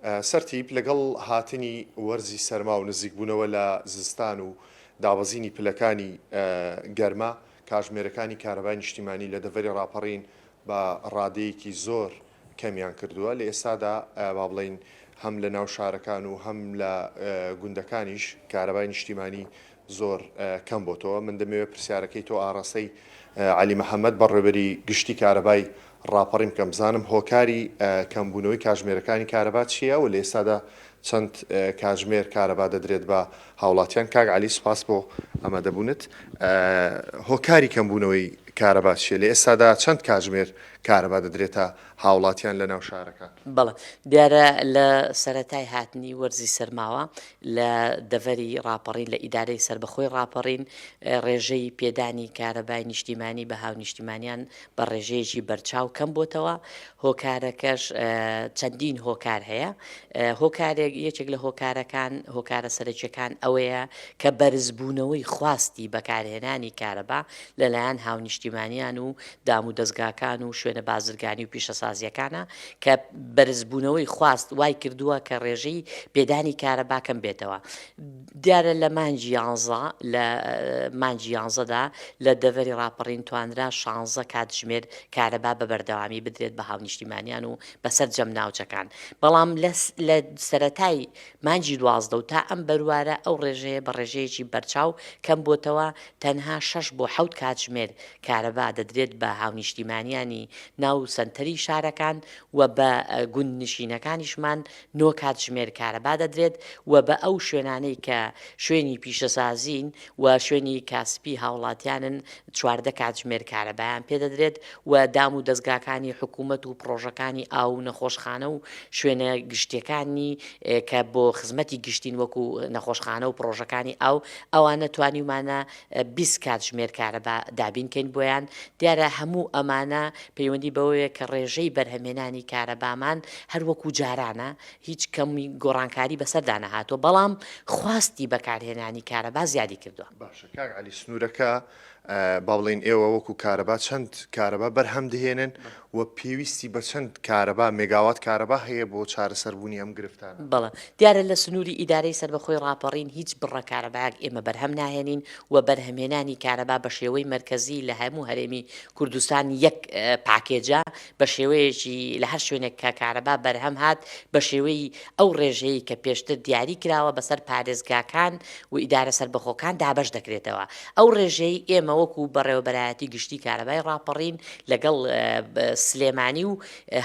سەرتیب لەگەڵ هاتنی وەرزی سەرما و نزیکبوونەوە لە زستان و دابەزینی پلەکانی گەرما کاتژمێرەکانی کارەبای نیشتیمانی لە دەڤەری ڕاپەڕین بە ڕادەیەکی زۆر کەمیان کردووە. لە ئێستادا با بڵێن هەم لە ناو شارەکان و هەم لە گوندەکانیش کارەبای نیشتیمانی زۆر کەم بۆتەوە. من دەمەوێت پرسیارەکەی تۆ ئاڕاستەی عەلی مەحەممەد بەڕێوەبەری گشتی کارەبای ڕاپەڕیم کەم بزانم هۆکاری کەمبوونەوەی کاتژمێرەکانی کارەبا چییە و لە ئێستادا چەند کاتژمێر کارەبا دەدرێت بە هاوڵاتیان. کاک عەلی سوپاس بۆ ئامادەبوونت. هۆکاری کەمبوونەوەی کارەبا چییە؟ لە ئێستادا چەند کاتژمێر کارەبا دەدرێتە هاوڵاتیان لە ناو شارەکان؟ بەڵێ دیارە لە سەرەتای هاتنی وەرزی سەرماوە لە دەڤەری ڕاپەڕین لە ئیدارەی سربەخۆی ڕاپەڕین ڕێژەی پێدانی کارەبای نیشتیمانی بە هاو نیشتیمانیان بە ڕێژەیەکی بەرچاو کەم بۆتەوە. هۆکارەکەش چەندین هۆکار هەیە. هۆکارێک یەکێک لە هۆکارە سەرەکیەکان ئەوەیە کە بەرزبوونەوەی خواستی بەکارهێنانی کارەبا لەلایەن هاو نیشتیمانیان و دام و دەستگاکان و شوێنە بازرگانی و پیشەسازیەکانە کە بەرزبوونەوەی خواست وای کردووە کە ڕێژەی پێدانی کارەباکەم بێتەوە. دیارە لە مانجی 11دا لە دەڤەری ڕاپەڕین توانرا 16 کاتژمێر کارەبا بە بەردەوامی بدرێت بە هاو نیشتیمانیان و بەسەر جەم ناوچەکان. بەڵام لە سەرەتای مانجی 12 و تا ئەم بەروارە ئەو ڕێژەیە بە ڕێژەیەکی بەرچاو کەم بۆتەوە. تەنها 6 بۆ 7 کاتژمێر کارەبا دەدرێت بە هاو نیشتیمانیانی ناو سەنتەری شارەکان و بە گوند نشینەکانیشمان 9 کاتژمێر کارەبا دەدرێت و بە ئەو شوێنانەی کە شوێنی پیشەسازین و شوێنی کاسپی هاوڵاتیانن 14 کاتژمێر کارەبایان پێدەدرێت و دام و دەستگاکانی حکوومەت و پرۆژەکانی ئاو نەخۆشخانە و شوێنە گشتیەکانی کە بۆ خزمەتی گشتین وەکو نەخۆشخانە و پرۆژەکانی ئەوانە توانیمانە 20 کاتژمێر کارەبا دابینکەین بۆیان. دیارە هەموو ئەمانە پەیوەندی بەوەیە کە ڕێژەی بەرهەمێنانی کارەبامان هەروەکو جارانە هیچ کەمی گۆڕانکاری بەسەردا نەهاتوە، بەڵام خواستی بەکارهێنانی کارەبا زیادی کردووە. باشە کاک عەلی سنوورەکە با بڵێن ئێوە وەکو کارەبا چەند کارەبا بەرهەم دەهێنن و پێویستی بە چەند کارەبا مێگاوات کارەبا هەیە بۆ چارەسەربوونی ئەم گرفتانە؟ بەڵێ دیارە لە سنووری ئیدارەی سربەخۆی ڕاپەڕین هیچ بڕە کارەبایەک ئێمە بەرهەم ناهێنین و بەرهەمهێنانی کارەبا بە شێوەی مەرکەزی لە هەموو هەرێمی کوردستان یەک پاکێجە بە شێوەیەکی لە هەر شوێنێک کە کارەبا بەرهەم هات بە شێوەی ئەو ڕێژەیە کە پێشتر دیاری کراوە بەسەر پارێزگاکان و ئیدارە سربەخۆکان دابەش دەکرێتەوە. ئەو ڕێژەی ئێمە وەکو بەڕێوەبەرایەتی گشتی کارەبای ڕاپەڕین لەگەڵ سلێمانی و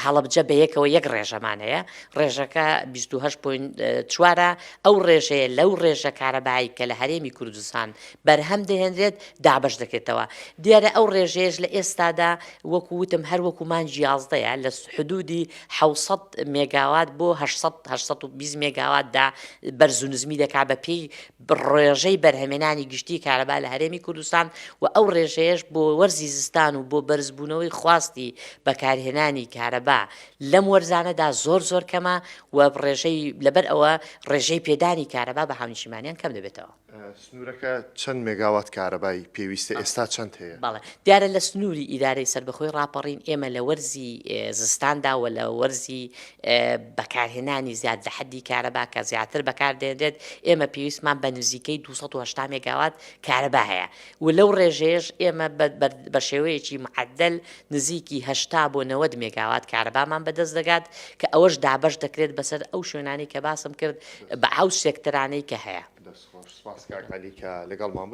هەڵەبجە بەیەکەوە یەک ڕێژەمان هەیە. ڕێژەکە 28.4 ئەو ڕێژەیە لەو ڕێژە کارەبایی کە لە هەرێمی کوردستان بەرهەم دەهێنرێت دابەش دەکرێتەوە. دیارە ئەو ڕێژەیەش لە ئێستادا وەکو وتم هەر وەکو مانجی 11 لە حدودی 700 مێگاوات بۆ 820 مێگاواتدا بەرز و نزمی دەکا بە پێی ڕێژەی بەرهەمێنانی گشتی کارەبا لە هەرێمی کوردستان و ئەو ڕێژەیەش بۆ وەرزی زستان و بۆ بەرزبوونەوەی خواستی بەکارهێنانی کارەبا لەم وەرزانەدا زۆر کەمە و ڕێژەی لەبەر ئەوە ڕێژەی پێدانی کارەبا بە هاو نیشتیمانیان کەم دەبێتەوە. سنوورەکە چەند مێگاوات کارەبای پێویستە ئێستا چەند هەیە؟ بەڵێ دیارە لە سنووری ئیدارەی سربەخۆی ڕاپەڕین ئێمە لە وەرزی زستاندا و لە وەرزی بەکارهێنانی زیاد لە حەدی کارەبا کە زیاتر بەکاردێنرێت ئێمە پێویستمان بە نزیکەی 280 مێگاوات کارەبا هەیە و لەو ڕێژەیەش ئێمە بە شێوەیەکی معدل نزیکی 80 بۆ 90 مێگاوات کارەبامان بەدەست دەگات کە ئەوەش دابەش دەکرێت بەسەر ئەو شوێنانی کە باسم کرد بە ئەو سێکتەرانەی کە هەیە. سپاس کاک عەلی کە لەگەڵمان